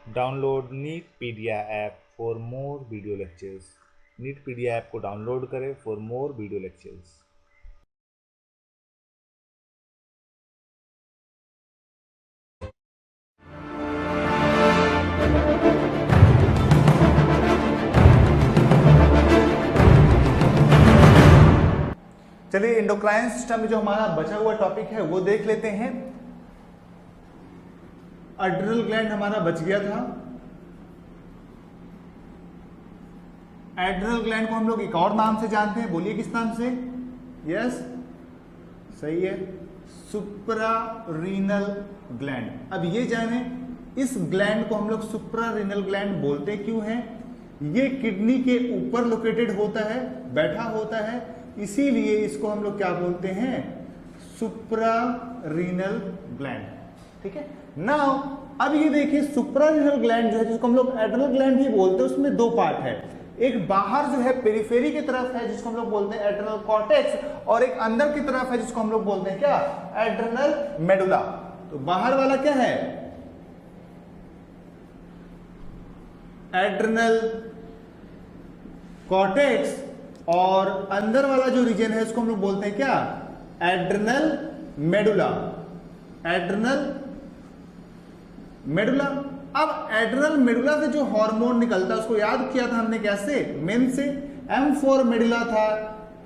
Download Neetpedia app for more video lectures. Neetpedia app को download करें for more video lectures. चलिए endocrine system में जो हमारा बचा हुआ टॉपिक है वो देख लेते हैं। एड्रिनल ग्लैंड हमारा बच गया था। एड्रिनल ग्लैंड को हम लोग एक और नाम से जानते हैं, बोलिए किस नाम से? यस, सही है, सुप्रारीनल ग्लैंड। अब ये जाने इस ग्लैंड को हम लोग सुप्रारीनल ग्लैंड बोलते क्यों हैं? ये किडनी के ऊपर लोकेटेड होता है, बैठा होता है, इसीलिए इसको हम लोग क्या बोलते हैं? Suprarenal gland. ठीक है। नाउ अब ये देखिए सुप्रारीनल ग्लैंड जो है, जिसको हम लोग एड्रिनल ग्लैंड भी बोलते हैं, उसमें दो पार्ट है। एक बाहर जो है पेरिफेरी की तरफ है जिसको हम लोग बोलते हैं एड्रिनल कॉर्टेक्स, और एक अंदर की तरफ है जिसको हम लोग बोलते हैं क्या? Adrenal medulla. तो बाहर वाला क्या है? एड्रिनल कॉर्टेक्स, और अंदर वाला जो रीजन है उसको हम लोग बोलते हैं क्या? Adrenal medulla. Adrenal medulla. अब एड्रिनल मेडुला से जो हार्मोन निकलता है उसको याद किया था हमने कैसे? मेन से एम फॉर मेडुला था,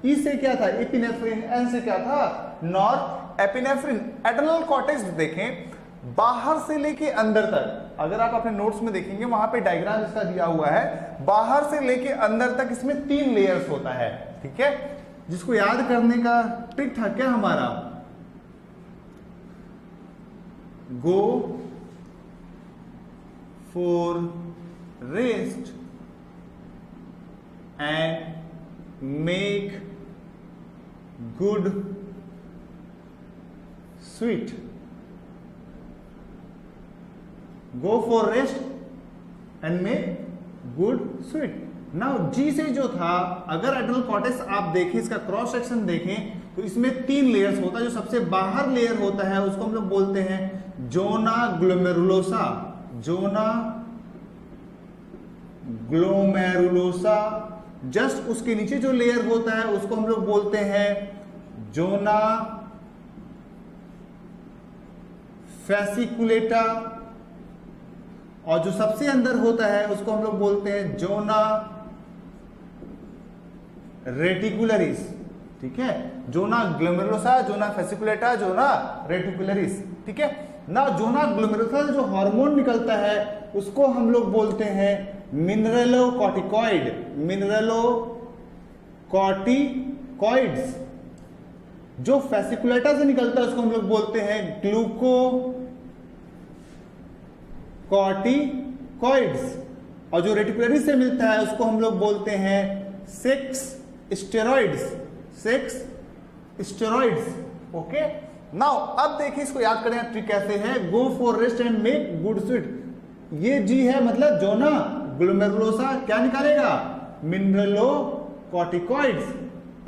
ई से क्या था? एपिनेफ्रिन, एन से क्या था? Nor epinephrine. एड्रिनल कॉर्टेक्स देखें बाहर से लेके अंदर तक, अगर आप अपने नोट्स में देखेंगे वहां पे डायग्राम इसका दिया हुआ है, बाहर से लेके अंदर तक इसमें 3 लेयर्स होता है। ठीक है, जिसको याद करने का ट्रिक था क्या हमारा? Go for rest and make good sweet. Go for rest and make good sweet. Now G से जो था, अगर एड्रिनल कॉर्टेक्स आप देखें, इसका क्रॉस सेक्शन देखें तो इसमें 3 लेयर्स होता है। जो सबसे बाहर लेयर होता है उसको हम लोग बोलते हैं zona glomerulosa. Zona glomerulosa. Just उसके नीचे जो लेयर होता है उसको हम लोग बोलते हैं जोना फेसिकुलेटा, और जो सबसे अंदर होता है उसको हम लोग बोलते हैं जोना रेटिकुलरिस। ठीक है, zona glomerulosa, zona fasciculata, zona reticularis. ठीक है ना। जोना ग्लोमेरुलोसा जो हार्मोन निकलता है उसको हम लोग बोलते हैं मिनरलोकॉर्टिकॉइड। मिनरलोकॉर्टिकॉइड्स। जो फेसिकुलेटा से निकलता है उसको हम लोग बोलते हैं ग्लूकोकॉर्टिकॉइड्स, और जो रेटिकुलरिस से मिलता है उसको हम लोग बोलते हैं sex steroids. Sex steroids. Okay. Now अब देखिए इसको याद करने का ट्रिक कैसे है? गो for rest and make good sweet. ये जी है मतलब जोना ग्लोमेरुलोसा क्या निकालेगा? मिनरलोकॉर्टिकॉइड्स।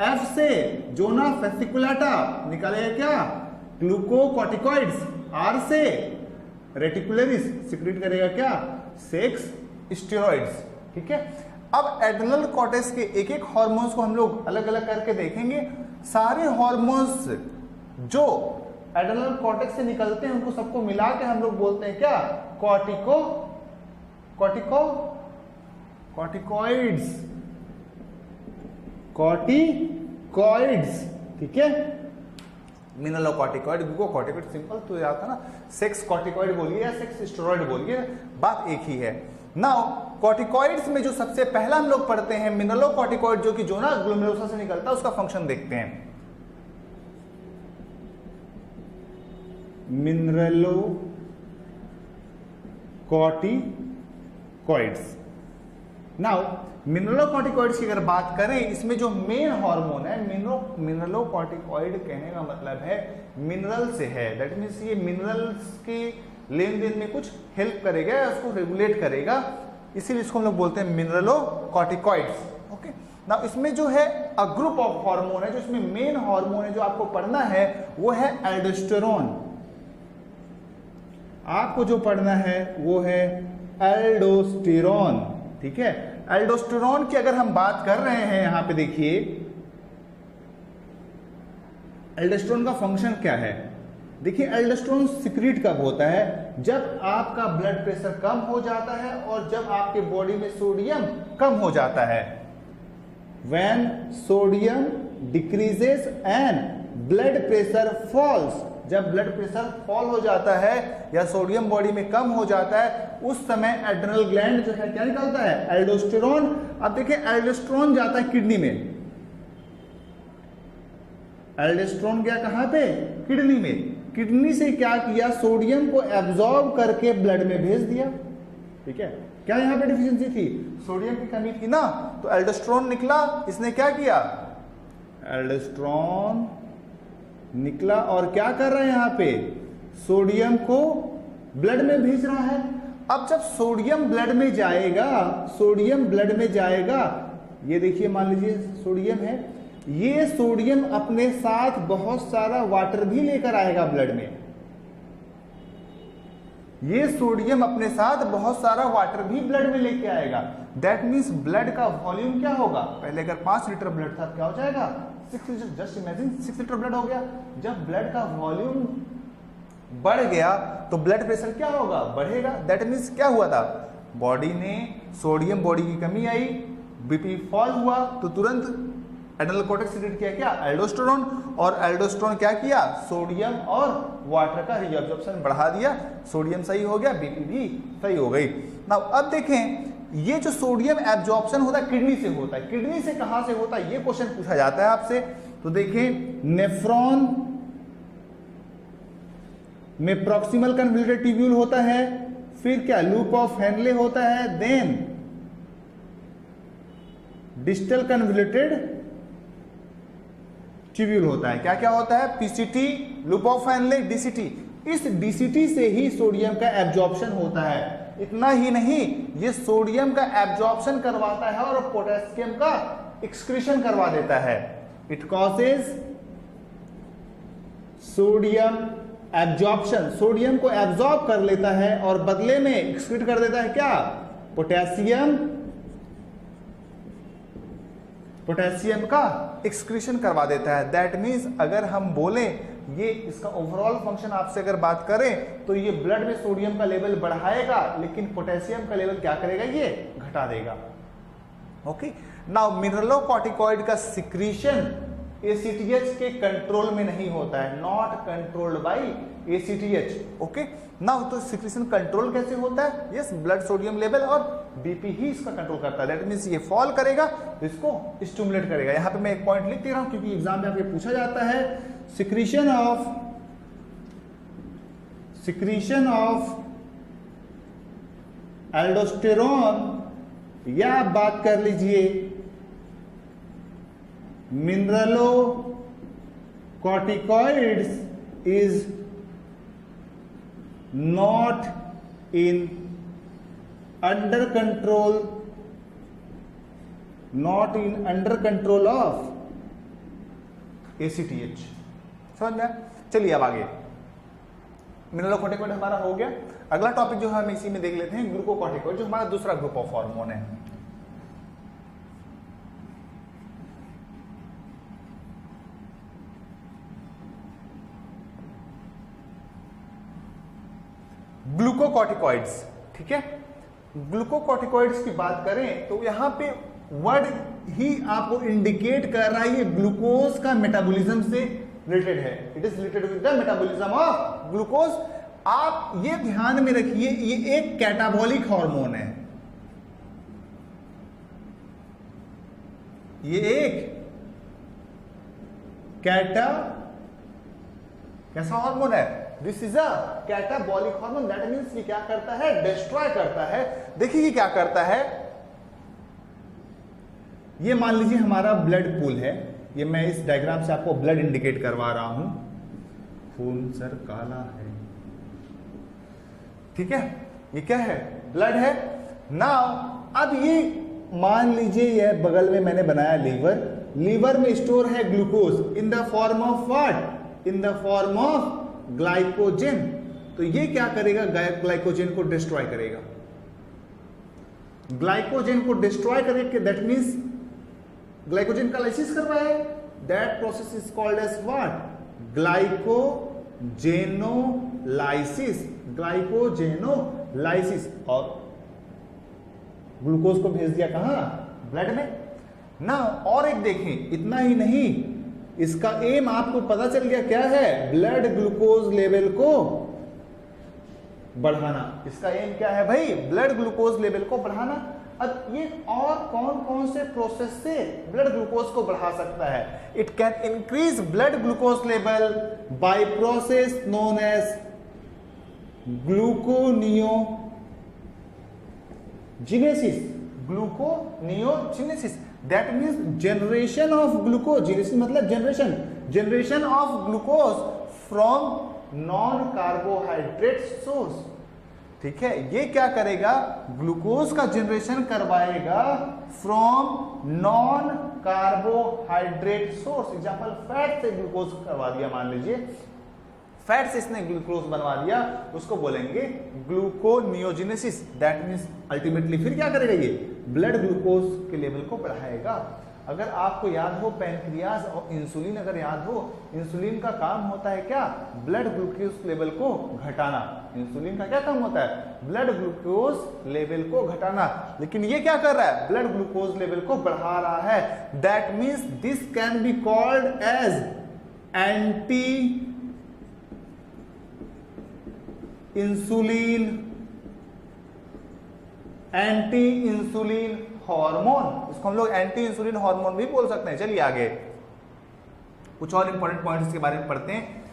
एफ से जोना फेसिकुलेटा निकालेगा क्या? ग्लूकोकॉर्टिकॉइड्स। आर से रेटिकुलरिस सिक्रेट करेगा क्या? Sex steroids. ठीक है। अब एड्रिनल कॉर्टेक्स के एक एक हार्मोन्स को हम लोग अलग अलग करके देखेंगे। सारे हार्मोन्स जो एड्रिनल कॉर्टेक्स से निकलते हैं उनको सबको मिला के हम लोग बोलते हैं क्या? कॉर्टिकॉइड्स। कॉर्टिकॉइड्स। ठीक है। मिनरलोकॉर्टिकॉइड, ग्लूकोकॉर्टिकॉइड, सिंपल तो याद था ना। सेक्स कॉर्टिकॉइड बोलिए या सेक्स स्टेरॉइड बोलिए, बात एक ही है। नाउ कॉर्टिकॉइड्स में जो सबसे पहला हम लोग पढ़ते हैं मिनरलोकॉर्टिकॉइड, जो कि जोना ग्लोमेरुलोसा से निकलता है, उसका फंक्शन देखते हैं। मिनरलोकॉर्टिकॉइड्स। नाउ मिनरलोकॉर्टिकॉइड्स की अगर बात करें, इसमें जो मेन हार्मोन है, मिनरलोकॉर्टिकॉइड कहने का मतलब है मिनरल से है। दैट मीन्स ये मिनरल्स के लेन देन में कुछ हेल्प करेगा, उसको रेगुलेट करेगा, इसीलिए इसको हम लोग बोलते हैं मिनरलोकॉर्टिकॉइड्स। ओके। ना इसमें जो है अ ग्रुप ऑफ हार्मोन है, जो इसमें मेन हार्मोन है जो आपको पढ़ना है वो है एल्डोस्टेरोन। आपको जो पढ़ना है वो है एल्डोस्टेरॉन। ठीक है, एल्डोस्टेरॉन की अगर हम बात कर रहे हैं, यहां पे देखिए एल्डोस्टेरॉन का फंक्शन क्या है। देखिए एल्डोस्टेरॉन सिक्रीट कब होता है, जब आपका ब्लड प्रेशर कम हो जाता है और जब आपके बॉडी में सोडियम कम हो जाता है। When sodium decreases and blood pressure falls, जब ब्लड प्रेशर फॉल हो जाता है या सोडियम बॉडी में कम हो जाता है, उस समय एड्रेनल ग्लैंड जो है क्या निकलता है, एल्डोस्टेरॉन। अब देखिए एल्डोस्टेरॉन जाता है किडनी में, एल्डोस्टेरॉन गया कहां पे, किडनी में। किडनी से क्या किया, सोडियम को एब्जॉर्ब करके ब्लड में भेज दिया। ठीक है, क्या यहां पे डिफिशियंसी थी, सोडियम की कमी थी ना, तो एल्डोस्टेरॉन निकला, इसने क्या किया, एल्डोस्टेरॉन निकला और क्या कर रहा है यहां पे, सोडियम को ब्लड में भेज रहा है। अब जब सोडियम ब्लड में जाएगा, सोडियम ब्लड में जाएगा, ये देखिए मान लीजिए सोडियम है, ये सोडियम अपने साथ बहुत सारा वाटर भी लेकर आएगा ब्लड में, ये सोडियम अपने साथ बहुत सारा वाटर भी ब्लड में लेके आएगा। दैट मींस ब्लड का वॉल्यूम क्या होगा, पहले अगर 5 लीटर ब्लड था क्या हो जाएगा 6 litre, just imagine 6 litre blood हो गया। जब ब्लड का वॉल्यूम बढ़ गया तो ब्लड प्रेशर क्या होगा, बढ़ेगा। दैट मींस क्या हुआ था, बॉडी ने सोडियम, बॉडी की कमी आई, बीपी फॉल हुआ तो तुरंत एड्रेनल कॉर्टेक्स सीक्रेट किया क्या, एल्डोस्टेरॉन, और एल्डोस्टेरॉन क्या किया, सोडियम और वाटर का रीअब्जॉर्प्शन बढ़ा दिया, सोडियम सही हो गया, बीपी भी सही हो गई। नाउ अब देखें, ये जो सोडियम एब्जॉर्प्शन होता है किडनी से होता है, किडनी से कहां से होता है, ये क्वेश्चन पूछा जाता है आपसे। तो देखें नेफ्रॉन में प्रॉक्सिमल कन्वोल्यूटेड ट्यूब्यूल होता है, फिर क्या लूप ऑफ हेनले होता है, देन डिस्टल कन्वोल्यूटेड ट्यूब्यूल होता है। क्या क्या होता है, PCT, loop of Henle, DCT. इस डीसीटी से ही सोडियम का एब्जॉर्प्शन होता है। इतना ही नहीं, ये सोडियम का एब्जॉर्प्शन करवाता है और पोटेशियम का एक्सक्रीशन करवा देता है। It causes sodium absorption, sodium को एब्जॉर्ब कर लेता है और बदले में एक्सक्रीट कर देता है क्या, पोटेशियम, पोटेशियम का एक्सक्रीशन करवा देता है। दैट मीन्स अगर हम बोले ये इसका ओवरऑल फंक्शन आपसे अगर बात करें तो ये ब्लड में सोडियम का लेवल बढ़ाएगा, लेकिन पोटेशियम का लेवल क्या करेगा, ये घटा देगा। ओके, नाउ मिनरलोकॉर्टिकॉइड का सिक्रीशन एसीटीएच के कंट्रोल में नहीं होता है, not controlled by ACTH. Okay, now तो सिक्रीशन कंट्रोल कैसे होता है, यस ब्लड सोडियम लेवल और बीपी ही इसका कंट्रोल करता है। दैट मींस ये फॉल करेगा तो इसको स्टिमुलेट करेगा। यहां पे मैं एक पॉइंट लिख दे रहा हूं क्योंकि एग्जाम में आपके पूछा जाता है, सिक्रीशन ऑफ एल्डोस्टेरॉन, या आप बात कर लीजिए mineralocorticoids is not in under control of ACTH. समझ में? चलिए अब आगे, मिनरलोकॉर्टिकॉइड हमारा हो गया। अगला टॉपिक जो हम इसी में देख लेते हैं, ग्लूकोकॉर्टिकॉइड, जो हमारा दूसरा ग्रुप ऑफ हार्मोन है। ग्लूकोकॉर्टिकॉइड्स, ठीक है, ग्लूकोकॉर्टिकॉइड्स की बात करें तो यहां पे वर्ड ही आपको इंडिकेट कर रहा है ये ग्लूकोज का मेटाबॉलिज्म से रिलेटेड है। It is related with the metabolism of glucose. आप ये ध्यान में रखिए, ये एक कैटाबॉलिक हार्मोन है, ये एक कैसा हार्मोन है, this is a catabolic hormone. That means ये क्या करता है, डिस्ट्रॉय करता है। देखिए ये क्या करता है, ये मान लीजिए हमारा ब्लड पूल है, ये मैं इस डायग्राम से आपको ब्लड इंडिकेट करवा रहा हूं, खून सर काला है, ठीक है, ये क्या है, ब्लड है। नाउ अब ये मान लीजिए ये बगल में मैंने बनाया लीवर, लीवर में स्टोर है glucose in the form of what, in the form of glycogen. तो ये क्या करेगा, ग्लाइकोजन को डिस्ट्रॉय करेगा। ग्लाइकोजन को डिस्ट्रॉय करके, दैट मीन्स ग्लाइकोजन का लाइसिस कर रहा है, that process is called as what, glycogenolysis, glycogenolysis. और ग्लूकोज को भेज दिया कहां, ब्लड में ना। और एक देखें, इतना ही नहीं, इसका एम आपको पता चल गया क्या है, ब्लड ग्लूकोज लेवल को बढ़ाना। इसका एम क्या है भाई, ब्लड ग्लूकोज लेवल को बढ़ाना। अब ये और कौन कौन से प्रोसेस से ब्लड ग्लूकोज को बढ़ा सकता है, it can increase blood glucose level by process known as gluconeogenesis, gluconeogenesis, that means generation of glucose, genesis मतलब generation of glucose from non carbohydrate source. ठीक है, ये क्या करेगा, ग्लूकोज का जनरेशन करवाएगा from non carbohydrate source. Example, fat से glucose करवा दिया, मान लीजिए फैट से इसने ग्लूकोज बनवा दिया, उसको बोलेंगे ग्लूकोनियोजेनेसिस। दैट मीन्स अल्टीमेटली फिर क्या करेगा, ये ब्लड ग्लूकोज के लेवल को बढ़ाएगा। अगर आपको याद हो पैनक्रियाज और इंसुलिन अगर याद हो, इंसुलिन का काम होता है क्या, ब्लड ग्लूकोज लेवल को घटाना। इंसुलिन का क्या काम होता है, ब्लड ग्लूकोज लेवल को घटाना। लेकिन ये क्या कर रहा है, ब्लड ग्लूकोज लेवल को बढ़ा रहा है। That means this can be called as anti insulin hormone. इसको हम लोग एंटी इंसुलिन हार्मोन भी बोल सकते हैं। चलिए आगे कुछ और इंपॉर्टेंट पॉइंट्स के बारे में पढ़ते हैं।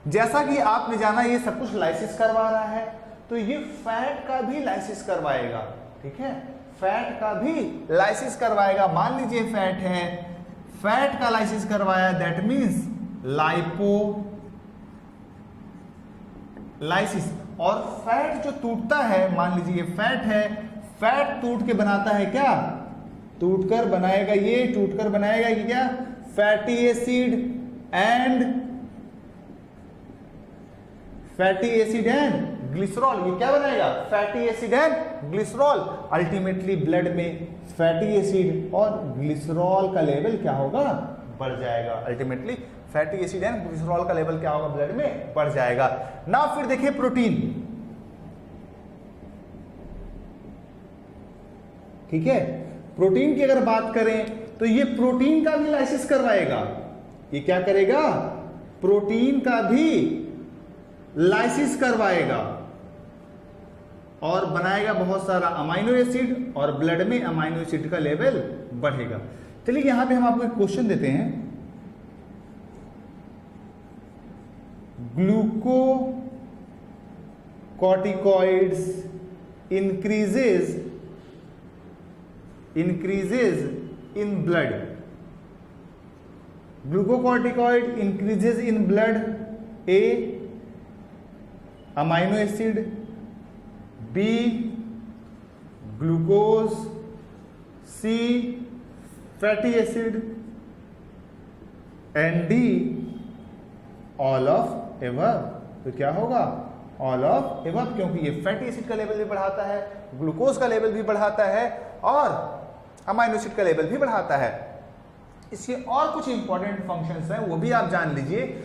जैसा कि आपने जाना ये सब कुछ लाइसिस करवा रहा है, तो ये फैट का भी लाइसिस करवाएगा। ठीक है, फैट का भी लाइसिस करवाएगा। मान लीजिए फैट है, फैट का लाइसिस करवाया, दैट मीन्स लाइपोलाइसिस। और फैट जो टूटता है, मान लीजिए फैट है, फैट टूट के बनाता है क्या, टूटकर बनाएगा ये, टूटकर बनाएगा ये क्या, फैटी एसिड एंड ग्लिसरॉल। ये क्या बनाएगा, fatty acid and glycerol. Ultimately blood में फैटी एसिड और ग्लिसरॉल का लेवल क्या होगा, बढ़ जाएगा। Ultimately fatty acid and glycerol का लेवल क्या होगा, ब्लड में बढ़ जाएगा ना। फिर देखिए प्रोटीन, ठीक है, प्रोटीन की अगर बात करें तो ये प्रोटीन का भी लाइसिस करवाएगा। ये क्या करेगा, प्रोटीन का भी लाइसिस करवाएगा और बनाएगा बहुत सारा अमाइनो एसिड और ब्लड में अमाइनो एसिड का लेवल बढ़ेगा। चलिए यहां पे हम आपको एक क्वेश्चन देते हैं, glucocorticoids increases in blood. Glucocorticoid increases in blood, A amino acid, B glucose, C fatty acid, and D all of above। तो क्या होगा, ऑल ऑफ एबव, क्योंकि ये फैटी एसिड का लेवल भी बढ़ाता है, ग्लूकोज का लेवल भी बढ़ाता है और अमाइनो एसिड का लेवल भी बढ़ाता है। इसके और कुछ इंपॉर्टेंट फंक्शंस हैं, वो भी आप जान लीजिए।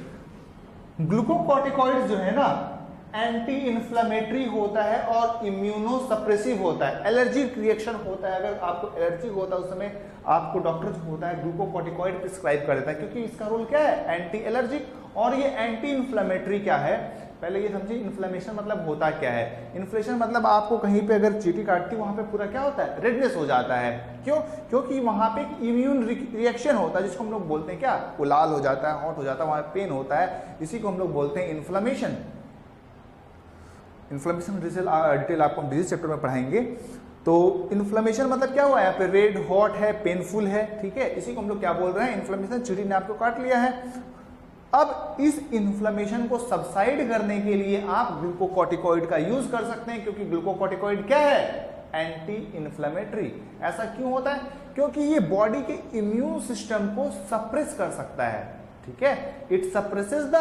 ग्लूकोकॉर्टिकॉइड्स जो है ना, एंटी इन्फ्लेमेटरी होता है और इम्यूनोसप्रेसिव होता है। एलर्जिक रिएक्शन होता है, अगर आपको एलर्जी होता है उस समय आपको डॉक्टर जो होता है ग्लूकोकॉर्टिकॉइड प्रिस्क्राइब कर देता है, क्योंकि इसका रोल क्या है, एंटी एलर्जिक। और ये एंटी इन्फ्लेमेटरी क्या है, पहले ये समझिए इन्फ्लेमेशन मतलब होता क्या है। इन्फ्लेमेशन मतलब आपको कहीं पे अगर चींटी काटती है वहां पे पूरा क्या होता है, रेडनेस हो जाता है। क्यों, क्योंकि वहां पे एक इम्यून रिएक्शन होता है जिसको हम लोग बोलते हैं क्या, वो लाल हो जाता है, हॉट हो जाता है, वहां पेन होता है, इसी को हम लोग बोलते हैं इन्फ्लेमेशन। इन्फ्लेमेशन डिटेल आपको हम डिजीज चैप्टर में पढ़ाएंगे। तो इन्फ्लेमेशन मतलब क्या हुआ, यहाँ पे रेड हॉट है, पेनफुल है, ठीक है, इसी को हम लोग क्या बोल रहे हैं, इन्फ्लेमेशन। चींटी ने आपको काट लिया है। अब इस इन्फ्लेमेशन को सबसाइड करने के लिए आप ग्लूकोकॉर्टिकॉइड का यूज कर सकते हैं, क्योंकि ग्लूकोकॉर्टिकॉइड क्या है, एंटी इन्फ्लेमेटरी। ऐसा क्यों होता है, क्योंकि ये बॉडी के इम्यून सिस्टम को सप्रेस कर सकता है। ठीक है, it suppresses the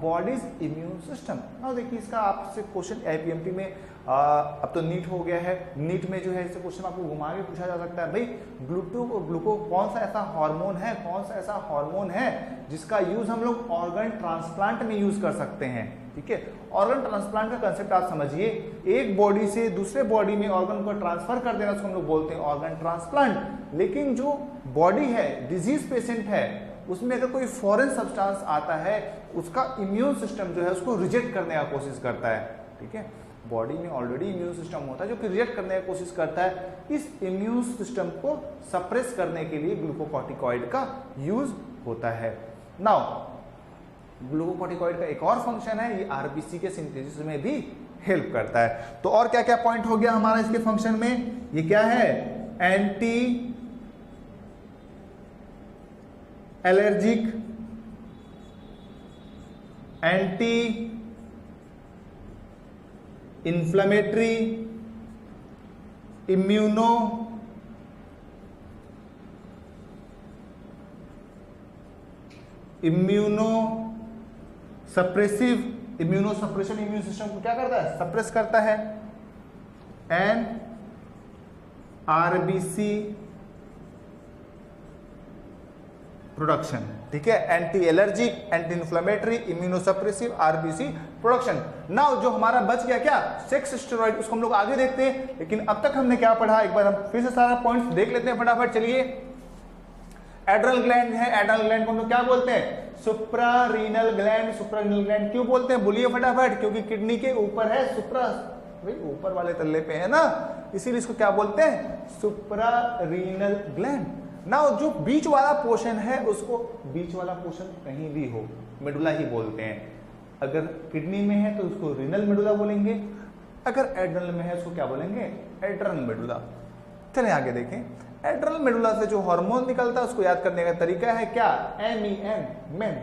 bodies immune system. Now देखिए इसका आपसे क्वेश्चन आईपीएमटी में अब तो नीट हो गया है, नीट में जो है इससे क्वेश्चन आपको घुमा के पूछा जा सकता है, भाई ग्लूको कौन सा ऐसा हार्मोन है, कौन सा ऐसा हार्मोन है जिसका यूज हम लोग ऑर्गन ट्रांसप्लांट में यूज कर सकते हैं। ठीक है, ऑर्गन ट्रांसप्लांट का कंसेप्ट आप समझिए, एक बॉडी से दूसरे बॉडी में ऑर्गन को ट्रांसफर कर देना, उसको हम लोग बोलते हैं ऑर्गन ट्रांसप्लांट। लेकिन जो बॉडी है, डिजीज पेशेंट है, उसमें अगर कोई फॉरेन सब्सटेंस आता है, उसका इम्यून सिस्टम जो है उसको रिजेक्ट करने का कोशिश करता है। ठीक है, बॉडी में ऑलरेडी इम्यून सिस्टम होता है जो कि रिजेक्ट करने की कोशिश करता है। इस इम्यून सिस्टम को सप्रेस करने के लिए ग्लूकोकॉर्टिकॉइड का यूज होता है। नाउ ग्लूकोकॉर्टिकॉइड का एक और फंक्शन है, ये आरबीसी के सिंथेसिस में भी हेल्प करता है। तो और क्या क्या पॉइंट हो गया हमारा इसके फंक्शन में, ये क्या है, anti allergic, anti inflammatory, immuno suppressive, immuno suppression immune system को क्या करता है, सप्रेस करता है। And RBC production. ठीक है, anti allergic, anti inflammatory, immunosuppressive, RBC production. Now जो हमारा बच गया क्या, सेक्स स्टेरॉइड, उसको हम लोग आगे देखते हैं। लेकिन अब तक हमने क्या पढ़ा, एक बार हम फिर से सारा पॉइंट्स देख लेते हैं फटाफट। चलिए, एड्रल ग्लैंड है, एड्रल ग्लैंड को हम लोग क्या बोलते हैं, सुप्रारीनल ग्लैंड। सुप्रारीनल ग्लैंड क्यों बोलते हैं, बोलिए फटाफट, क्योंकि किडनी के ऊपर है, सुप्रा भाई ऊपर वाले तल्ले पे है ना, इसीलिए इसको क्या बोलते हैं, सुप्रारीनल ग्लैंड। ना जो बीच वाला पोर्शन है उसको, बीच वाला पोर्शन कहीं भी हो, मेडुला ही बोलते हैं। अगर किडनी में है तो उसको रीनल मेडुला बोलेंगे, अगर एड्रनल में है उसको क्या बोलेंगे, एड्रनल मेडुला। चलिए आगे देखें, एड्रनल मेडुला से जो हार्मोन निकलता है उसको याद करने का तरीका है क्या, MEN, मेन।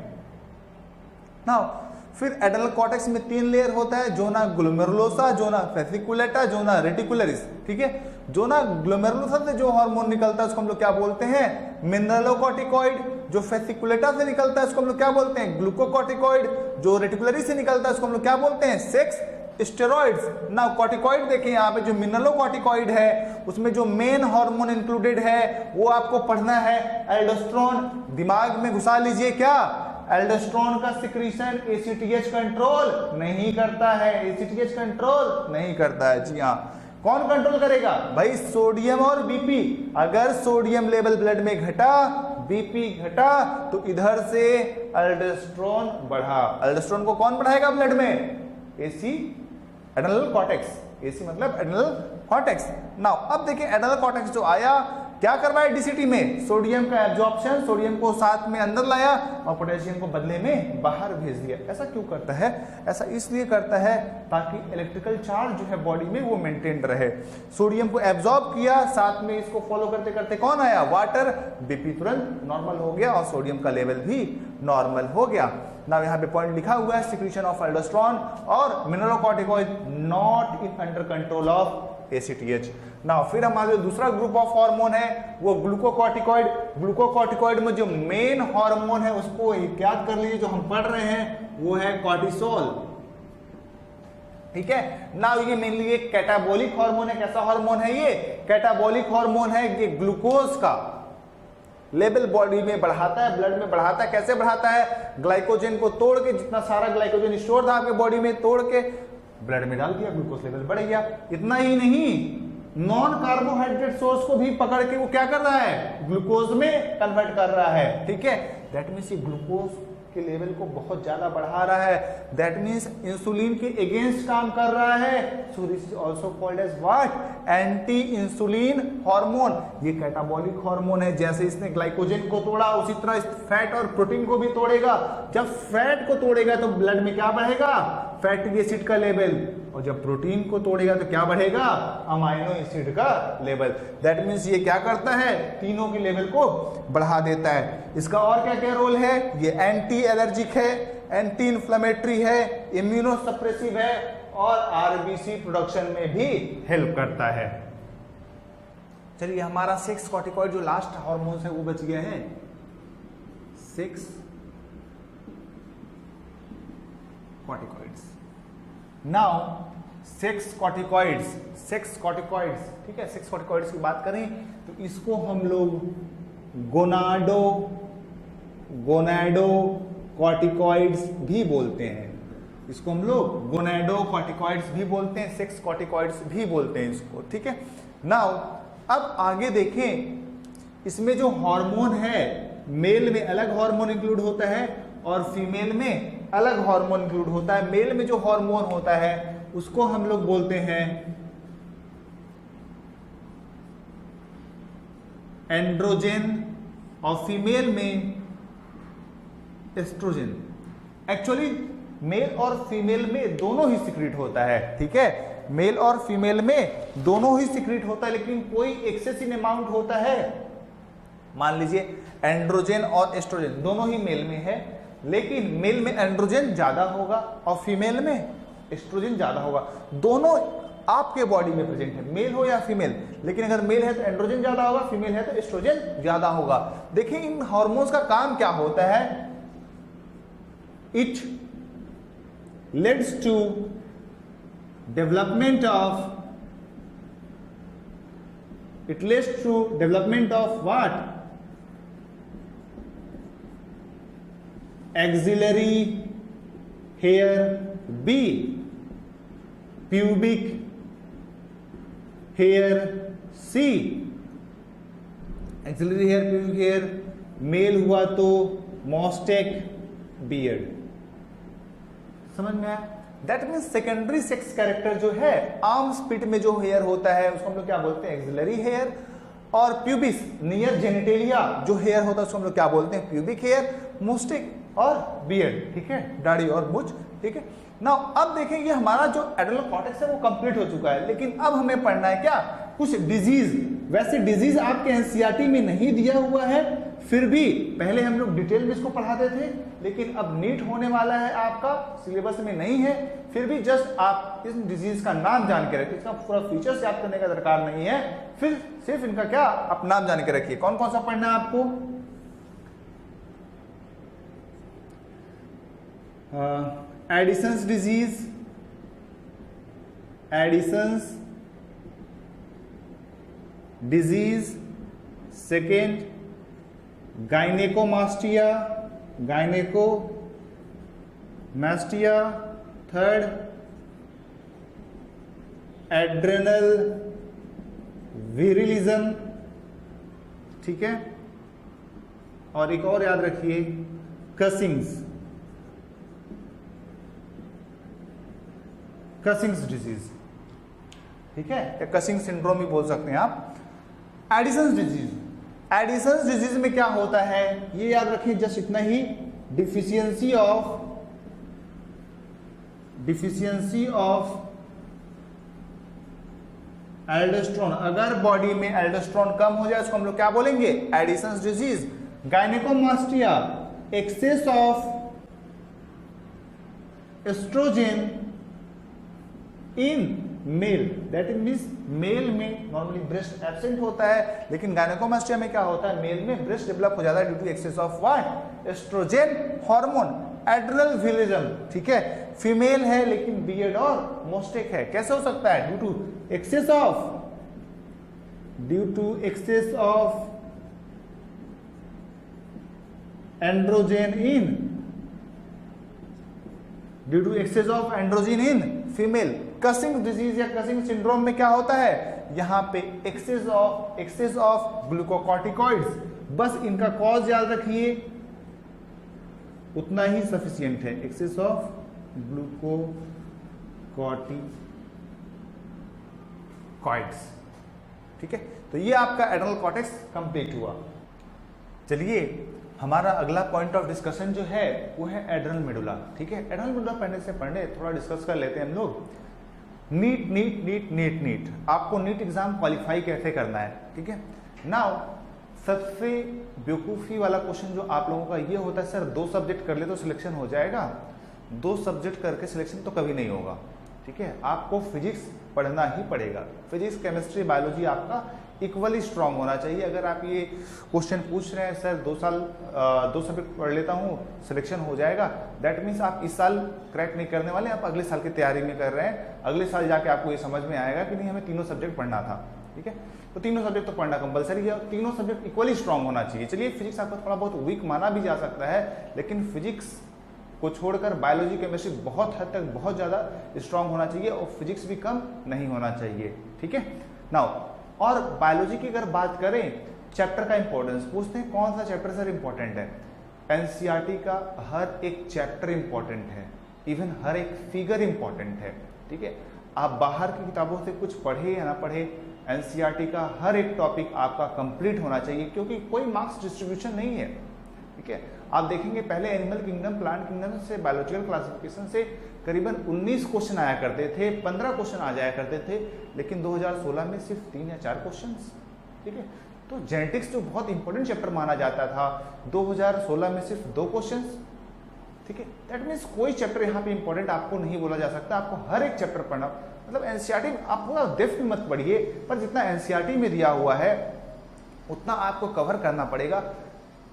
नाउ फिर एड्रनल कॉर्टेक्स में 3 लेयर होता है, zona glomerulosa, zona fasciculata, zona reticularis. ठीक है, जोना ग्लोमेरुलोसा से जो हार्मोन निकलता है उसको हम लोग क्या बोलते हैं, मिनरलोकॉर्टिकॉइड। जो फेसिकुलेटा से निकलता है उसको हम लोग क्या बोलते हैं, ग्लूकोकॉर्टिकॉइड। जो रेटिकुलरिस से निकलता है उसको हम लोग क्या बोलते हैं, सेक्स स्टेरॉइड्स। ना कॉर्टिकॉइड देखिए यहाँ पे, जो मिनरलोकॉर्टिकॉइड है उसमें जो मेन हार्मोन इंक्लूडेड है वो आपको पढ़ना है, एल्डोस्टेरोन। दिमाग में घुसा लीजिए, क्या एल्डोस्टेरोन का सिक्रीशन एसीटीएच कंट्रोल नहीं करता है, एसीटीएच कंट्रोल नहीं करता है। जी हाँ, कौन कंट्रोल करेगा भाई, सोडियम और बीपी। अगर सोडियम लेवल ब्लड में घटा, बीपी घटा, तो इधर से एल्डोस्टेरोन बढ़ा। एल्डोस्टेरोन को कौन बढ़ाएगा ब्लड में, एसी, एड्रेनल कॉर्टेक्स। एसी मतलब एड्रेनल कॉर्टेक्स। नाउ अब देखिए एड्रेनल कॉर्टेक्स जो आया, क्या करवाया डीसीटी में, सोडियम का एब्जॉर्प्शन, सोडियम को साथ में अंदर लाया और पोटेशियम को बदले में बाहर भेज दिया। ऐसा क्यों करता है, ऐसा इसलिए करता है ताकि इलेक्ट्रिकल चार्ज जो है बॉडी में वो मेंटेन रहे। सोडियम को एब्जॉर्ब किया, साथ में इसको फॉलो करते करते कौन आया, वाटर, बीपी तुरंत नॉर्मल हो गया और सोडियम का लेवल भी नॉर्मल हो गया। ना यहाँ पे पॉइंट लिखा हुआ है, सिक्रीशन ऑफ एल्डोस्टेरोन और mineralocorticoid not in under control of ACTH. ना फिर हमारा जो दूसरा ग्रुप ऑफ हार्मोन है वो ग्लूकोकॉर्टिकॉइड। ग्लूकोकॉर्टिकॉइड में जो मेन हार्मोन है उसको याद कर लीजिए, जो हम पढ़ रहे हैं वो है कॉर्टिसोल। ठीक है ना, ये मेनली एक कैटाबोलिक हार्मोन है। कैसा हार्मोन है ये, कैटाबोलिक हार्मोन है। ये ग्लूकोज का लेवल बॉडी में बढ़ाता है, ब्लड में बढ़ाता है। कैसे बढ़ाता है, ग्लाइकोजन को तोड़ के, जितना सारा ग्लाइकोजन स्टोर था आपके बॉडी में, तोड़ के ब्लड में डाल दिया, ग्लूकोज लेवल बढ़ गया। इतना ही नहीं, नॉन कार्बोहाइड्रेट सोर्स को भी पकड़ के वो क्या कर रहा है, ग्लूकोज में कन्वर्ट कर रहा है। ठीक है, दैट मीन्स ये ग्लूकोज के लेवल को बहुत ज्यादा बढ़ा रहा है। दैट मीन्स इंसुलिन के अगेंस्ट काम कर रहा है। So this is also called as what, anti insulin hormone. ये कैटाबॉलिक हार्मोन है। जैसे इसने ग्लाइकोजन को तोड़ा, उसी तरह फैट और प्रोटीन को भी तोड़ेगा। जब फैट को तोड़ेगा तो ब्लड में क्या बढ़ेगा, फैटी एसिड का लेवल, और जब प्रोटीन को तोड़ेगा तो क्या बढ़ेगा, अमाइनो एसिड का लेवल। दैट मीन्स ये क्या करता है, तीनों के लेवल को बढ़ा देता है। इसका और क्या क्या रोल है, ये एंटी एलर्जिक है, एंटी इन्फ्लेमेटरी है, इम्यूनोसप्रेसिव है और आरबीसी प्रोडक्शन में भी हेल्प करता है। चलिए हमारा सेक्स कॉर्टिकॉइड जो लास्ट हार्मोन है वो बच गया है, sex corticoids. Now sex corticoids, ठीक है, सेक्स कॉर्टिकॉइड्स की बात करें तो इसको हम लोग गोनाडो कॉर्टिकॉइड्स भी बोलते हैं। इसको हम लोग गोनाडो कॉर्टिकॉइड्स भी बोलते हैं, सेक्स कॉर्टिकॉइड्स भी बोलते हैं इसको, ठीक है। नाउ अब आगे देखें, इसमें जो हार्मोन है, मेल में अलग हार्मोन इंक्लूड होता है और फीमेल में अलग हार्मोन इंक्लूड होता है। मेल में जो हार्मोन होता है उसको हम लोग बोलते हैं एंड्रोजन और फीमेल में एस्ट्रोजन। एक्चुअली मेल और फीमेल में दोनों ही सिक्रीट होता है, ठीक है, मेल और फीमेल में दोनों ही सिक्रीट होता है, लेकिन कोई एक्सेस इन अमाउंट होता है। मान लीजिए एंड्रोजन और एस्ट्रोजन दोनों ही मेल में है, लेकिन मेल में एंड्रोजन ज्यादा होगा और फीमेल में एस्ट्रोजन ज्यादा होगा। दोनों आपके बॉडी में प्रेजेंट है, मेल हो या फीमेल, लेकिन अगर मेल है तो एंड्रोजन ज्यादा होगा, फीमेल है तो एस्ट्रोजन ज्यादा होगा। देखिए इन हार्मोन्स का काम क्या होता है, it leads to development of what? Axillary hair B, pubic hair C। axillary hair, pubic hair, male हुआ तो मॉस्टेक बियर्ड। समझ में आया? That mean secondary sex character जो है, आर्म्स पिट में जो हेयर होता है उसको हम लोग क्या बोलते हैं, एक्सिलरी हेयर। और प्यूबिस नियर जेनिटेलिया जो हेयर होता है उसको हम लोग क्या बोलते हैं, प्यूबिक हेयर, मोस्टिक और बियर्ड, ठीक है, दाढ़ी और मुछ, ठीक है। नाउ अब देखें ये हमारा जो एड्रेनल कॉर्टेक्स है वो कंप्लीट हो चुका है, लेकिन अब हमें पढ़ना है क्या, कुछ डिजीज। वैसे डिजीज आपके एनसीईआरटी में नहीं दिया हुआ है, फिर भी पहले हम लोग डिटेल में इसको पढ़ाते थे, लेकिन अब नीट होने वाला है, आपका सिलेबस में नहीं है, फिर भी जस्ट आप इस डिजीज का नाम जान के रखिए, इसका पूरा फीचर्स याद करने का दरकार नहीं है, फिर सिर्फ इनका क्या आप नाम जान के रखिए। कौन कौन सा पढ़ना है आपको, Addison's disease, second gynaecomastia, third adrenal virilism, ठीक है, और एक और याद रखिए कसिंग्स डिजीज, ठीक है, या कसिंग सिंड्रोम भी बोल सकते हैं आप। एडिसन्स डिजीज में क्या होता है ये याद रखिए, जस्ट इतना ही, डिफिशियंसी ऑफ एल्डोस्टेरोन। अगर बॉडी में एल्डोस्टेरोन कम हो जाए उसको हम लोग क्या बोलेंगे, Addison's disease. Gynaecomastia, excess of oestrogen in male, that means male में नॉर्मली ब्रेस्ट एब्सेंट होता है, लेकिन गायनेकोमास्टिया में क्या होता है, मेल में ब्रेस्ट डेवलप हो जाता है due to excess of what, oestrogen hormone, adrenal virilism, ठीक है। फीमेल है लेकिन बियर्ड और मोस्टेक है, कैसे हो सकता है, due to excess of androgen in female. Cushing disease या कसिंग सिंड्रोम में क्या होता है, यहां पे एक्सेस ऑफ ग्लूकोकॉर्टिकॉइड्स, बस इनका कॉज याद रखिए, उतना ही सफिशिएंट है, एक्सेस ऑफ ग्लूकोकॉर्टिकॉइड्स, ठीक है। तो ये आपका एड्रेनल कॉर्टेक्स कंप्लीट हुआ। चलिए हमारा अगला पॉइंट ऑफ डिस्कशन जो है वो है एड्रेनल मेडुला, ठीक है। एड्रेनल मेडुला पढ़ने से पहले थोड़ा डिस्कस कर लेते हैं हम लोग। नीट आपको नीट एग्जाम क्वालिफाई कैसे करना है, ठीक है। नाउ सबसे बेवकूफ़ी वाला क्वेश्चन जो आप लोगों का ये होता है, सर 2 सब्जेक्ट कर ले तो सिलेक्शन हो जाएगा, 2 सब्जेक्ट करके सिलेक्शन तो कभी नहीं होगा, ठीक है। आपको फिजिक्स पढ़ना ही पड़ेगा, फिजिक्स केमिस्ट्री बायोलॉजी आपका इक्वली स्ट्रांग होना चाहिए। अगर आप ये क्वेश्चन पूछ रहे हैं सर 2 सब्जेक्ट पढ़ लेता हूँ सिलेक्शन हो जाएगा, दैट मीन्स आप इस साल क्रैक नहीं करने वाले, आप अगले साल की तैयारी में कर रहे हैं, अगले साल जाके आपको ये समझ में आएगा कि नहीं हमें तीनों सब्जेक्ट पढ़ना था, ठीक है। तो तीनों सब्जेक्ट तो पढ़ना कंपलसरी है और तीनों सब्जेक्ट इक्वली स्ट्रांग होना चाहिए। चलिए फिजिक्स आपका थोड़ा बहुत वीक माना भी जा सकता है, लेकिन फिजिक्स को छोड़कर बायोलॉजी केमिस्ट्री बहुत हद तक बहुत ज़्यादा स्ट्रांग होना चाहिए और फिजिक्स भी कम नहीं होना चाहिए, ठीक है। नाउ और बायोलॉजी की अगर बात करें, चैप्टर का इंपॉर्टेंस पूछते हैं, कौन सा चैप्टर सर इंपॉर्टेंट है? एनसीईआरटी का हर एक चैप्टर इंपॉर्टेंट है, इवन हर एक फिगर इंपॉर्टेंट है, ठीक है। आप बाहर की किताबों से कुछ पढ़े या ना पढ़े, एनसीईआरटी का हर एक टॉपिक आपका कंप्लीट होना चाहिए, क्योंकि कोई मार्क्स डिस्ट्रीब्यूशन नहीं है, ठीक है। आप देखेंगे पहले एनिमल किंगडम, प्लांट किंगडम से, बायोलॉजिकल क्लासिफिकेशन से करीबन 19 क्वेश्चन आया करते थे, 15 क्वेश्चन आ जाया करते थे, लेकिन 2016 में सिर्फ 3 या 4 क्वेश्चंस, ठीक है। तो जेनेटिक्स जो बहुत इंपॉर्टेंट चैप्टर माना जाता था, 2016 में सिर्फ 2 क्वेश्चंस, ठीक है। दैट मीन्स कोई चैप्टर यहाँ पे इंपॉर्टेंट आपको नहीं बोला जा सकता, आपको हर एक चैप्टर पढ़ना, मतलब एनसीईआरटी में आप पूरा डेप्थ में मत पढ़िए, पर जितना एनसीईआरटी में दिया हुआ है उतना आपको कवर करना पड़ेगा।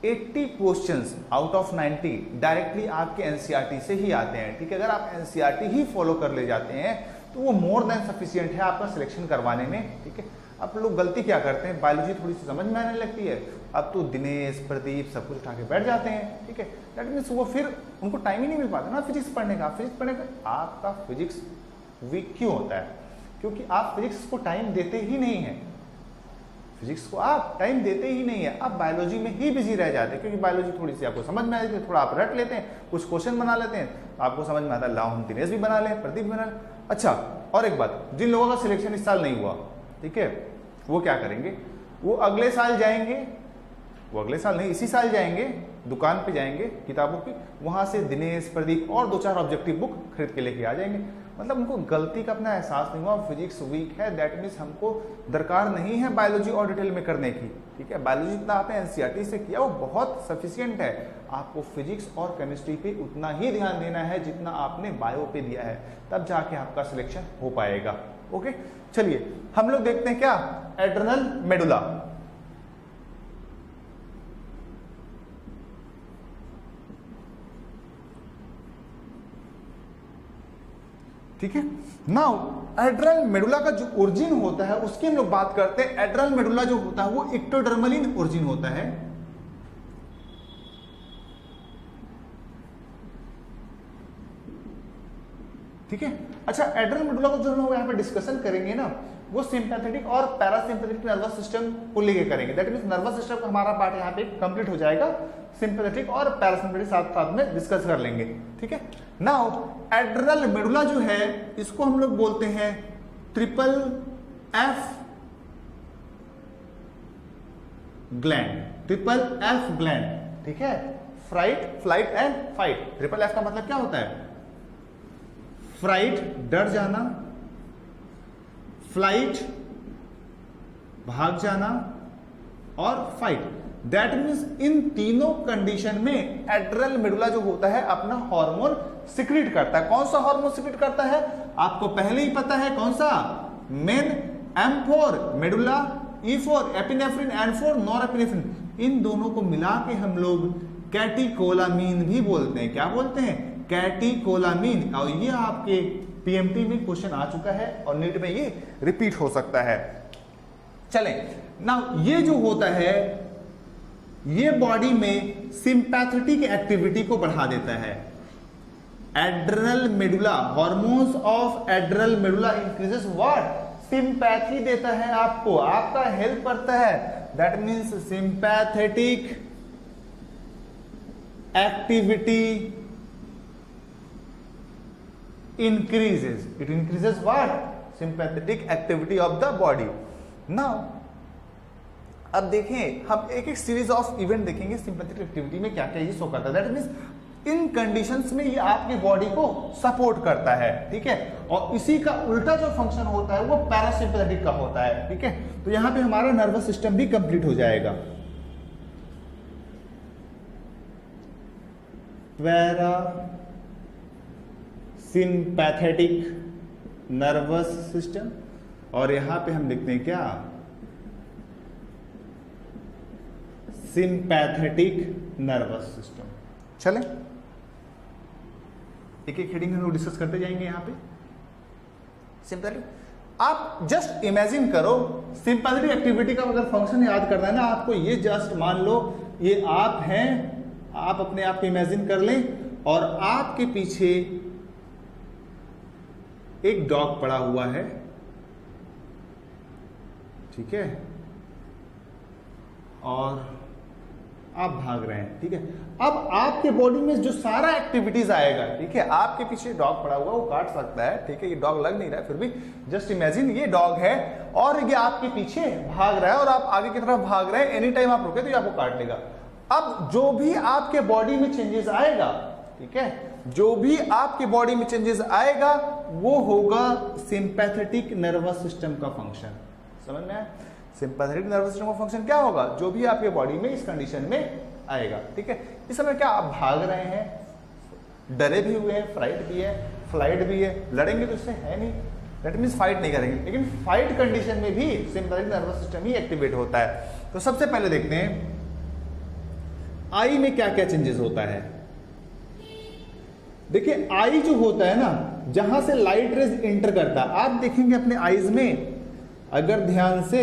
80 क्वेश्चंस आउट ऑफ 90 डायरेक्टली आपके एनसीईआरटी से ही आते हैं, ठीक है। अगर आप एनसीईआरटी ही फॉलो कर ले जाते हैं तो वो मोर देन सफिशिएंट है आपका सिलेक्शन करवाने में, ठीक है। अब लोग गलती क्या करते हैं, बायोलॉजी थोड़ी सी समझ में आने लगती है, अब तो दिनेश प्रदीप सब कुछ उठा के बैठ जाते हैं, ठीक है। दैट मीन्स वो फिर उनको टाइम ही नहीं मिल पाता ना फिजिक्स पढ़ने का। फिजिक्स पढ़ने का आपका फिजिक्स वीक क्यों होता है? क्योंकि आप फिजिक्स को टाइम देते ही नहीं है, फिजिक्स को आप टाइम देते ही नहीं है, आप बायोलॉजी में ही बिजी रह जाते हैं, क्योंकि बायोलॉजी थोड़ी सी आपको समझ में आती है, थोड़ा आप रट लेते हैं, कुछ क्वेश्चन बना लेते हैं, आपको समझ में आता है, लाओ हम दिनेश भी बना लें, प्रदीप भी बना लें। अच्छा, और एक बात, जिन लोगों का सिलेक्शन इस साल नहीं हुआ, ठीक है, वो क्या करेंगे, वो अगले साल जाएंगे, वो अगले साल नहीं इसी साल जाएंगे, दुकान पे जाएंगे किताबों की, वहां से दिनेश प्रदीप और 2-4 ऑब्जेक्टिव बुक खरीद के लेके आ जाएंगे। मतलब उनको गलती का अपना एहसास नहीं हुआ, फिजिक्स वीक है, दैट मीन्स हमको दरकार नहीं है बायोलॉजी और डिटेल में करने की, ठीक है। बायोलॉजी जितना आपने एनसीईआरटी से किया वो बहुत सफिशिएंट है, आपको फिजिक्स और केमिस्ट्री पे उतना ही ध्यान देना है जितना आपने बायो पे दिया है, तब जाके आपका सिलेक्शन हो पाएगा। ओके, चलिए हम लोग देखते हैं क्या, एड्रेनल मेडुला। ठीक है, नाउ एड्रेनल मेडुला का जो ओरिजिन होता है उसकी हम लोग बात करते हैं। एड्रेनल मेडुला जो होता है वो एक्टोडर्मल इन ओरिजिन होता है, ठीक है। अच्छा, एड्रेनल मेडुला को जो हम लोग यहाँ पे डिस्कशन करेंगे ना, वो सिंपैथेटिक और पैरासिम्पैथेटिक नर्वस सिस्टम को लेके करेंगे। दैट मींस नर्वस सिस्टम का हमारा पार्ट यहाँ पे कंप्लीट हो जाएगा, सिंपैथेटिक और पैरासिम्पैथेटिक साथ साथ में डिस्कस कर लेंगे, ठीक है। नाउ एड्रेनल मेडुला जो है इसको हम लोग बोलते हैं triple F gland, triple F gland, ठीक है। Fright, flight and fight. Triple F का मतलब क्या होता है, फ्राइट डर जाना, फ्लाइट भाग जाना और फाइट। दैट मीन्स इन तीनों कंडीशन में एड्रेनल मेडुला जो होता है अपना हार्मोन सिक्रीट करता है। कौन सा हार्मोन सिक्रीट करता है आपको पहले ही पता है, कौन सा, main, M4 medulla, E4 epinephrine, N4 norepinephrine. इन दोनों को मिला के हम लोग कैटिकोलामीन भी बोलते हैं। क्या बोलते हैं, कैटिकोलामीन। और ये आपके पीएमटी में क्वेश्चन आ चुका है और नीट में ये रिपीट हो सकता है। चलें ना, ये जो होता है ये बॉडी में सिंपैथेटिक एक्टिविटी को बढ़ा देता है। Adrenal medulla, hormones of adrenal medulla increases what, sympathy देता है आपको, आपका हेल्प करता है। That means sympathetic activity increases, it increases what, sympathetic activity of the body. Now अब देखें हम एक एक सीरीज ऑफ इवेंट देखेंगे सिंपैथेटिक एक्टिविटी में क्या क्या ये शो करता है। दैट मींस इन कंडीशंस में ये आपकी बॉडी को सपोर्ट करता है, ठीक है। और इसी का उल्टा जो फंक्शन होता है वो पैरासिम्पैथेटिक का होता है, ठीक है। तो यहां पे हमारा नर्वस सिस्टम भी कंप्लीट हो जाएगा। पैरा सिंपैथेटिक नर्वस सिस्टम और यहां पे हम लिखते हैं क्या, सिंपैथेटिक नर्वस सिस्टम। चलें एक एक हेडिंग हम लोग डिस्कस करते जाएंगे यहाँ पे। सिंपल, आप जस्ट इमेजिन करो, सिंपैथेटिक एक्टिविटी का अगर फंक्शन याद करना है ना आपको, ये जस्ट मान लो ये आप हैं, आप अपने आप को इमेजिन कर लें और आपके पीछे एक डॉग पड़ा हुआ है, ठीक है, और आप भाग रहे हैं, ठीक है। अब आपके बॉडी में जो सारा एक्टिविटीज आएगा, ठीक है, आपके पीछे डॉग पड़ा हुआ, वो काट सकता है, ठीक है, ये डॉग लग नहीं रहा है, फिर भी जस्ट इमेजिन ये डॉग है और ये आपके पीछे भाग रहा है और आप आगे की तरफ भाग रहे हैं, एनी टाइम आप रुके तो ये आपको काट लेगा। अब जो भी आपके बॉडी में चेंजेस आएगा, ठीक है, जो भी आपके बॉडी में चेंजेस आएगा वो होगा सिंपैथेटिक नर्वस सिस्टम का फंक्शन। समझ में आया? सिंपैथेटिक नर्वस सिस्टम का फंक्शन क्या होगा? जो भी आपके बॉडी में इस कंडीशन में आएगा, ठीक है। इस समय क्या आप भाग रहे हैं, डरे भी हुए हैं, फ्राइट भी है, फ्लाइट भी है, लड़ेंगे तो इससे है नहीं, दैट मींस फाइट नहीं करेंगे, लेकिन फाइट कंडीशन में भी सिंपैथेटिक नर्वस सिस्टम ही एक्टिवेट होता है। तो सबसे पहले देखते हैं आई में क्या क्या चेंजेस होता है। देखिए आई जो होता है ना, जहां से लाइट रेज एंटर करता है, आप देखेंगे अपने आईज में अगर ध्यान से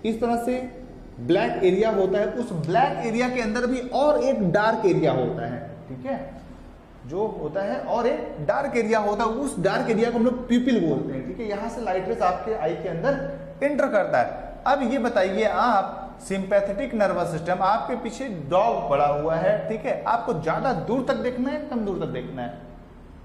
इस तरह से ब्लैक एरिया होता है, उस ब्लैक एरिया के अंदर भी और एक डार्क एरिया होता है, ठीक है, जो होता है और एक डार्क एरिया होता है, उस डार्क एरिया को हम लोग प्यूपिल बोलते हैं, ठीक है। यहां से लाइट रेज आपके आई के अंदर एंटर करता है। अब ये बताइए आप, सिंपैथेटिक नर्वस सिस्टम, आपके पीछे डॉग पड़ा हुआ है, ठीक है, आपको ज्यादा दूर तक देखना है, कम दूर तक देखना है?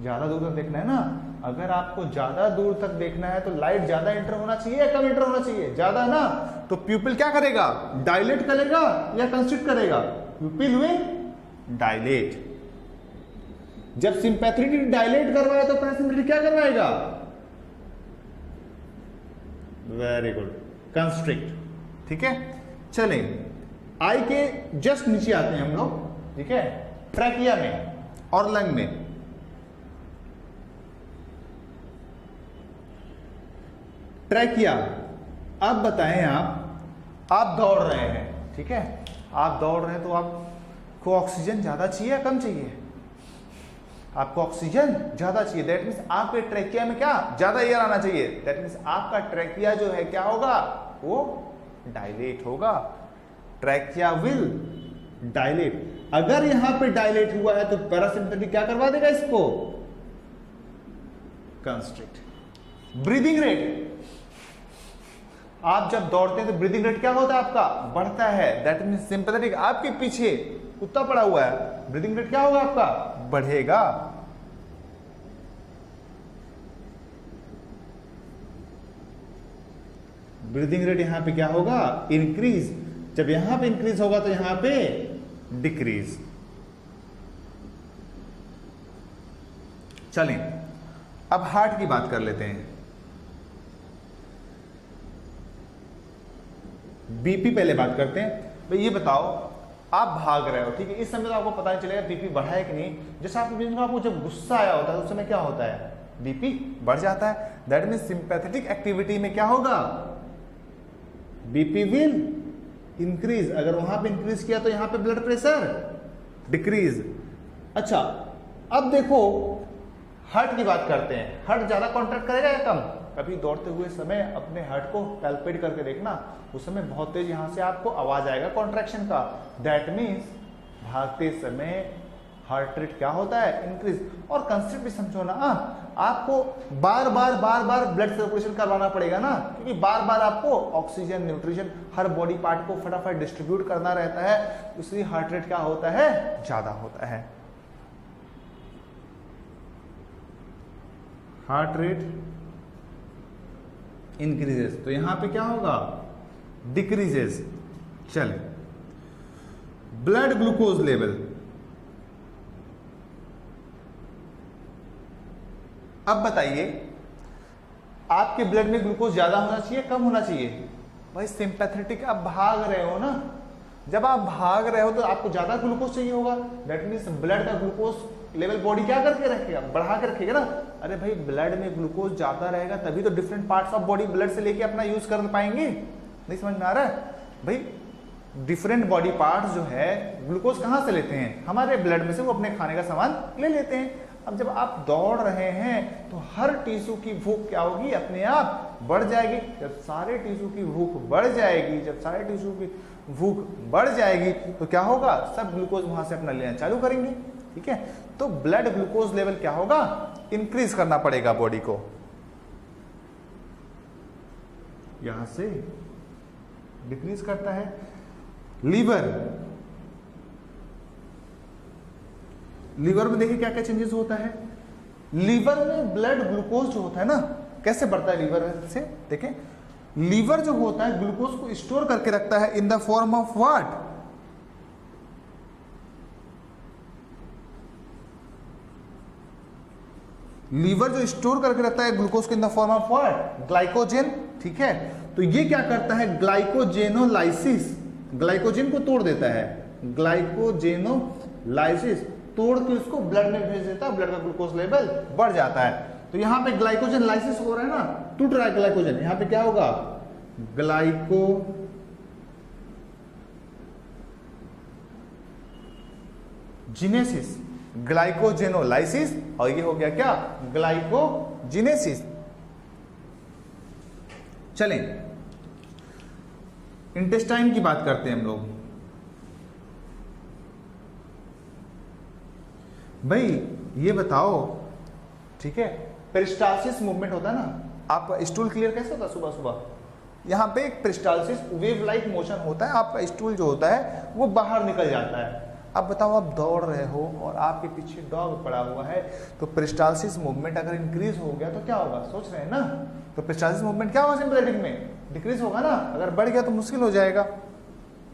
ज्यादा दूर तक देखना है ना। अगर आपको ज्यादा दूर तक देखना है तो लाइट ज्यादा एंटर होना चाहिए या कम एंटर होना चाहिए? ज्यादा ना, तो प्यूपिल क्या करेगा? डायलेट करेगा या कंस्ट्रिक्ट करेगा? प्यूपिल विल डायलेट। जब सिंपैथेटिक डायलेट करवाया तो पैरासिम्पैथेटिक क्या करवाएगा? वेरी गुड, कंस्ट्रिक्ट, ठीक है। चलें, आई के जस्ट नीचे आते हैं हम लोग, ठीक है, ट्रैकिया में और लंग में। ट्रैकिया, अब बताएं आप दौड़ रहे हैं, ठीक है, आप दौड़ रहे हैं तो आपको ऑक्सीजन ज्यादा चाहिए या कम चाहिए? आपको ऑक्सीजन ज्यादा चाहिए, दैट मीन्स आपके ट्रैकिया में क्या ज्यादा एयर आना चाहिए, दैट मीन्स आपका ट्रैकिया जो है क्या होगा? वो डायलेट होगा। Trachea will dilate. अगर यहां पे डायलेट हुआ है तो पैरासिम्पैथेटिक क्या करवा देगा इसको? कंस्ट्रिक्ट। ब्रीदिंग रेट, आप जब दौड़ते हैं तो ब्रीदिंग रेट क्या होता है आपका? बढ़ता है, दैट मीन्स सिंपैथेटिक, आपके पीछे कुत्ता पड़ा हुआ है, ब्रीदिंग रेट क्या होगा आपका? बढ़ेगा। ब्रीदिंग रेट यहां पे क्या होगा? इंक्रीज। जब यहां पे इंक्रीज होगा तो यहां पे डिक्रीज। चलें, अब हार्ट की बात कर लेते हैं। बीपी पहले बात करते हैं। भाई ये बताओ, आप भाग रहे हो, ठीक है, इस समय तो आपको पता नहीं चलेगा बीपी बढ़ा है कि नहीं। जैसे आपको जब गुस्सा आया होता है उस समय क्या होता है? बीपी बढ़ जाता है। दैट मीन्स सिंपैथेटिक एक्टिविटी में क्या होगा? BP will increase. अगर वहां पे इंक्रीज किया तो यहां पे ब्लड प्रेशर डिक्रीज। अच्छा, अब देखो हार्ट की बात करते हैं। हार्ट ज्यादा कॉन्ट्रैक्ट करेगा या कम? कभी दौड़ते हुए समय अपने हार्ट को पैल्पेट करके देखना, उस समय बहुत तेज यहां से आपको आवाज आएगा कॉन्ट्रैक्शन का। दैट मीन्स भागते समय हार्ट रेट क्या होता है? इंक्रीज। और कंस्ट्रिक्ट भी समझो ना, आपको बार बार ब्लड सर्कुलेशन करवाना पड़ेगा ना, क्योंकि बार बार आपको ऑक्सीजन, न्यूट्रिशन हर बॉडी पार्ट को फटाफट डिस्ट्रीब्यूट करना रहता है, इसलिए हार्ट रेट क्या होता है? ज्यादा होता है। हार्ट रेट इंक्रीजेस, तो यहां पे क्या होगा? डिक्रीजेस। चले, ब्लड ग्लूकोज लेवल। अब बताइए, आपके ब्लड में ग्लूकोज ज्यादा होना चाहिए, कम होना चाहिए? भाई सिंपैथेटिक, आप भाग रहे हो ना, जब आप भाग रहे हो तो आपको ज्यादा ग्लूकोज चाहिए होगा। दैट मीन्स ब्लड का ग्लूकोज लेवल बॉडी क्या करके रखेगा? बढ़ा के रखेगा ना। अरे भाई ब्लड में ग्लूकोज ज्यादा रहेगा तभी तो different parts of body blood से लेके अपना यूज कर पाएंगे। नहीं समझ में आ रहा है? भाई डिफरेंट बॉडी पार्ट्स जो है ग्लूकोज कहाँ से लेते हैं, हमारे ब्लड में से वो अपने खाने का सामान ले लेते हैं। अब जब आप दौड़ रहे हैं तो हर टिश्यू की भूख क्या होगी, अपने आप बढ़ जाएगी। जब सारे टिश्यू की भूख बढ़ जाएगी, जब सारे टिश्यू की भूख बढ़ जाएगी तो क्या होगा, सब ग्लूकोज वहां से अपना लेना चालू करेंगे। ठीक है, तो ब्लड ग्लूकोज लेवल क्या होगा, इंक्रीज करना पड़ेगा बॉडी को। यहां से डिक्रीज करता है। लीवर, लीवर में देखिए क्या क्या चेंजेस होता है। लीवर में ब्लड ग्लूकोज जो होता है ना, कैसे बढ़ता है लीवर से, देखें लीवर जो होता है ग्लूकोज को स्टोर करके रखता है in the form of what, liver जो स्टोर करके रखता है ग्लूकोज को in the form of what, glycogen. ठीक है, तो ये क्या करता है, ग्लाइकोजेनोलाइसिस, ग्लाइकोजन को तोड़ देता है, ग्लाइकोजेनोलाइसिस तोड़ के उसको ब्लड में भेज देता है, ब्लड का ग्लूकोज लेवल बढ़ जाता है। तो यहां पे ग्लाइकोजन लाइसिस हो रहा है ना, टूट रहा है ग्लाइकोजन, यहां पे क्या होगा, ग्लाइकोजिनेसिस, ग्लाइकोजेनोलाइसिस, और ये हो गया क्या, ग्लाइकोजिनेसिस। चलें इंटेस्टाइन की बात करते हैं हम लोग। भाई ये बताओ, ठीक है, पेरिस्टालसिस मूवमेंट होता है ना, आपका स्टूल क्लियर कैसे होता है सुबह सुबह, यहाँ पे एक पेरिस्टालसिस वेव लाइक मोशन होता है, आपका स्टूल जो होता है वो बाहर निकल जाता है। अब बताओ आप दौड़ रहे हो और आपके पीछे डॉग पड़ा हुआ है, तो पेरिस्टालसिस मूवमेंट अगर इंक्रीज हो गया तो क्या होगा, सोच रहे हैं ना, तो पेरिस्टालसिस मूवमेंट क्या होगा सिंपैथेटिक में, डिक्रीज होगा ना, अगर बढ़ गया तो मुश्किल हो जाएगा।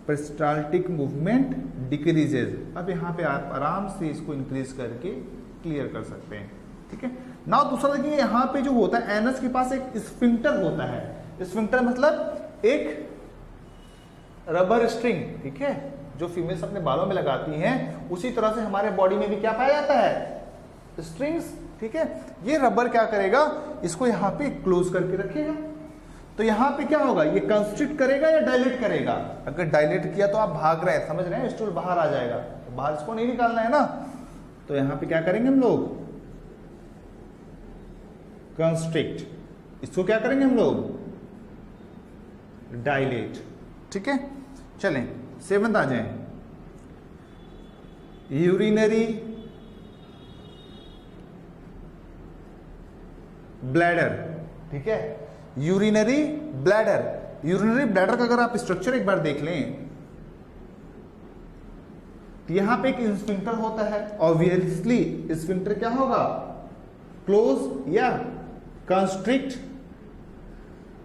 Peristaltic movement decreases. अब यहाँ पे आप आराम से इसको इंक्रीज करके क्लियर कर सकते हैं। ठीक है, नाउ दूसरा देखिए, यहाँ पे जो होता है एनस के पास एक स्फिंक्टर होता है। स्फिंक्टर मतलब एक रबर स्ट्रिंग, ठीक है, जो फीमेल्स अपने बालों में लगाती हैं, उसी तरह से हमारे बॉडी में भी क्या पाया जाता है, स्ट्रिंग्स। ठीक है, ये रबर क्या करेगा, इसको यहाँ पे क्लोज करके रखेगा। तो यहाँ पे क्या होगा, ये कंस्ट्रिक्ट करेगा या डायलेट करेगा, अगर डायलेट किया तो आप भाग रहे हैं, समझ रहे हैं, स्टूल बाहर आ जाएगा, तो बाहर इसको नहीं निकालना है ना, तो यहाँ पे क्या करेंगे हम लोग, कंस्ट्रिक्ट, इसको क्या करेंगे हम लोग, डायलेट। ठीक है, चलें सेवंथ आ जाए, यूरिनरी ब्लैडर। ठीक है, यूरिनरी ब्लैडर, यूरिनरी ब्लैडर का अगर आप स्ट्रक्चर एक बार देख लें, तो यहां पे एक स्फिंक्टर होता है, ऑब्वियसली स्फिंक्टर क्या होगा, क्लोज या कंस्ट्रिक्ट,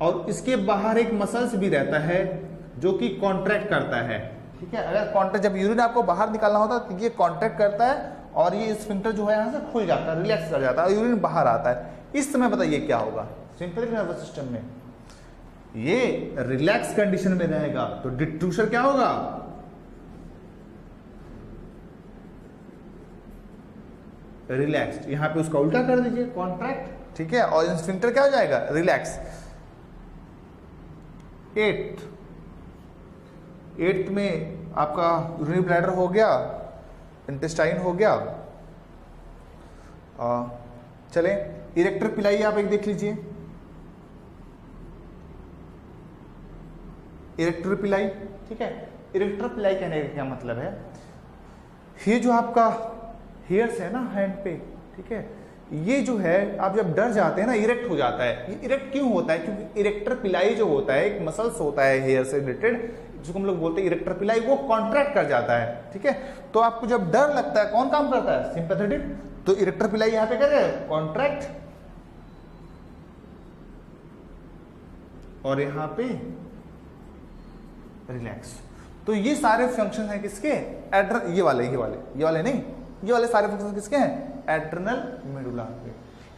और इसके बाहर एक मसल्स भी रहता है जो कि कॉन्ट्रैक्ट करता है। ठीक है, अगर कॉन्ट्रैक्ट, जब यूरिन आपको बाहर निकालना होता है तो ये कॉन्ट्रैक्ट करता है और ये स्फिंक्टर जो है यहां से खुल जाता है, रिलैक्स कर जाता है, यूरिन बाहर आता है। इस समय बताइए क्या होगा, सिंपैथेटिक नर्वस सिस्टम में ये रिलैक्स कंडीशन में रहेगा, तो डिट्रूशन क्या होगा, रिलैक्स्ड। यहां पे उसका उल्टा कर दीजिए, कॉन्ट्रैक्ट। ठीक है, और स्फिंक्टर क्या हो जाएगा, रिलैक्स। एट्थ में आपका यूरिनरी ब्लैडर हो गया, इंटेस्टाइन हो गया। चले इरेक्टर पिलाई आप एक देख लीजिए, इरेक्टर पिलाई। ठीक है, इरेक्टर पिलाई कहने का क्या मतलब है, ये जो आपका हेयर्स है ना हैंड पे, ठीक है, ये जो है आप जब डर जाते हैं ना, इरेक्ट हो जाता है। ये इरेक्ट क्यों होता है, क्योंकि इरेक्टर पिलाई जो होता है एक मसल्स होता है हेयर से रिलेटेड, जिसको हम लोग बोलते हैं इरेक्टर पिलाई, वो कॉन्ट्रैक्ट कर जाता है। ठीक है, तो आपको जब डर लगता है कौन काम करता है, सिंपैथेटिक, तो इरेक्टर पिलाई यहां पे करेगा कॉन्ट्रैक्ट, और यहां पे रिलैक्स। तो ये सारे फंक्शन हैं किसके, एड्रनल, ये वाले नहीं, ये वाले सारे फंक्शन किसके हैं, एड्रनल मेडुला के।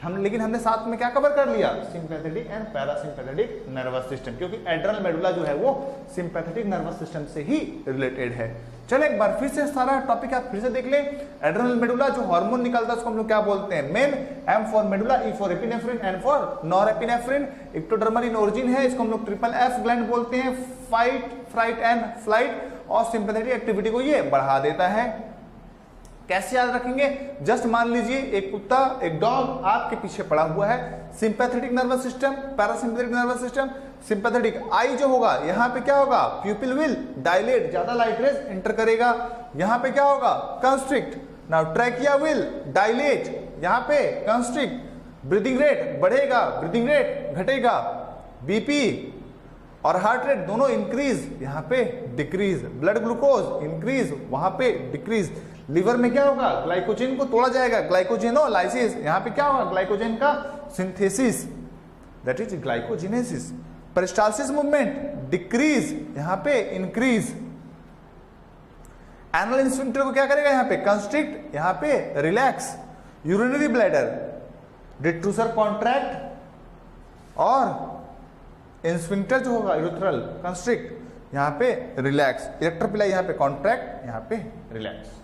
लेकिन हमने साथ में क्या कवर कर लिया, sympathetic and parasympathetic nervous system, क्योंकि एड्रनल मेडुला जो है वो सिंपैथेटिक नर्वस सिस्टम से ही रिलेटेड है। चलो एक बार फिर से सारा टॉपिक आप फिर से देख लें। एड्रेनल मेडुला जो हार्मोन निकलता है उसको हम लोग क्या बोलते हैं, men. M for medulla, E for epinephrine, N for norepinephrine. Ectodermal in origin है, इसको हम लोग ट्रिपल एफ ग्लैंड बोलते हैं। फ्राइट एंड फ्लाइट, और सिंपैथेटिक एक्टिविटी को ये बढ़ा देता है। कैसे याद रखेंगे? जस्ट मान लीजिए एक कुत्ता, एक डॉग आपके पीछे पड़ा हुआ है, sympathetic nervous system, parasympathetic nervous system, sympathetic eye जो होगा यहाँ पे क्या होगा, प्यूपिल विल डायलेट, ज्यादा लाइट रेज एंटर करेगा, यहाँ पे क्या होगा, constrict. Now trachea will dilate, यहाँ पे कंस्ट्रिक्ट, ब्रीदिंग रेट बढ़ेगा, ब्रीदिंग रेट घटेगा, बीपी और हार्ट रेट दोनों इंक्रीज, यहाँ पे डिक्रीज, ब्लड ग्लूकोज इंक्रीज, वहां पे डिक्रीज। लिवर में क्या होगा, ग्लाइकोजन को तोड़ा जाएगा, ग्लाइकोजेनोलाइसिस, यहाँ पे क्या होगा, ग्लाइकोजन का synthesis, that is glycogenesis. Peristalsis movement decrease, यहाँ पे इंक्रीज। एनल स्फिंक्टर को क्या करेगा, यहाँ पे कंस्ट्रिक्ट, यहाँ पे रिलैक्स। यूरिनरी ब्लैडर डिट्रूसर कॉन्ट्रैक्ट, और स्फिंक्टर जो होगा यूरेथ्रल कंस्ट्रिक्ट, यहाँ पे रिलैक्स। इलेक्ट्रोपिलाई यहाँ पे कॉन्ट्रैक्ट, यहाँ पे रिलैक्स।